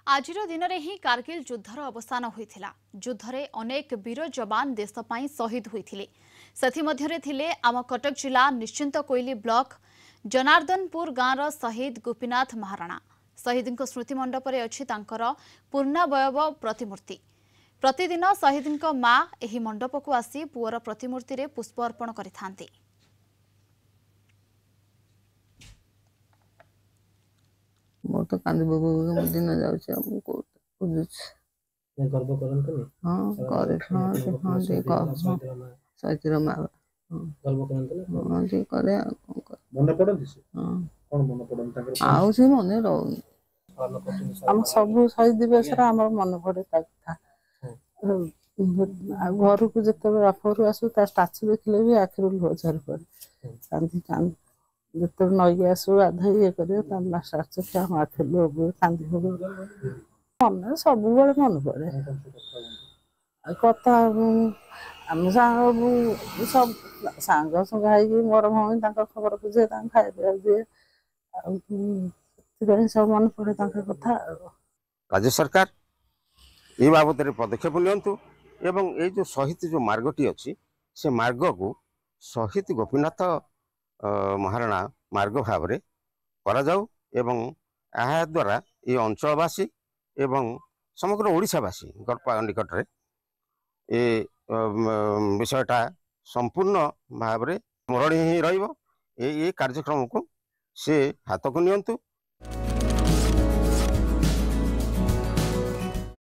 आजिर दिन में ही कारगिल युद्धर अवसान होता। युद्धरे अनेक वीर जवान देशपाई शहीद होते। से थिले आम कटक जिला निश्चिंत कोइली ब्लॉक जनार्दनपुर गाँवर शहीद गोपीनाथ महाराणा। शहीद स्मृति मंडप अच्छी पूर्णावयव प्रतिमूर्ति। प्रतिदिन शहीद माँ एही मंडप को आसी पुअर प्रतिमूर्ति रे पुष्प अर्पण करिथांती। बहुत कांदी बगो दिन जाउछ हम को बुझुछ गर्व करंतनी हां करे हां से हां दे का सहितर मा गर्व करंतनी हां जे करे मन पड़न दिस हां कोन मन पड़न ताकर आउ से मने रहू हम सब शहीद दिवस रा हमर मन पड़े ता घर को जते बापर आसु ता स्टाच्यू देखले भी आखिर लहर पड़े कांदी कांद जते नई आसु आधा ये करे ता स्टाच्यू क्या आखिर लोग कांदी हो मन सब बड़े मन पड़े कथा आम सब सांग संगाई मोर भौणी खबर बुझे खाଇବା दिए सब मन पड़े कथा। राज्य सरकार ये बाबद पदक्षेप लियंतु एवं ये जो शहीद जो मार्गटी अच्छी से मार्ग को शहीद गोपीनाथ महाराणा मार्ग भाव में करा जाऊ एवं यह द्वारा ये अंचलवासी एवं समग्र ओडिशावासी निकट में ये विषयटा संपूर्ण भाव में स्मरणीय ही रही कार्यक्रम को से हाथ को नियंतु।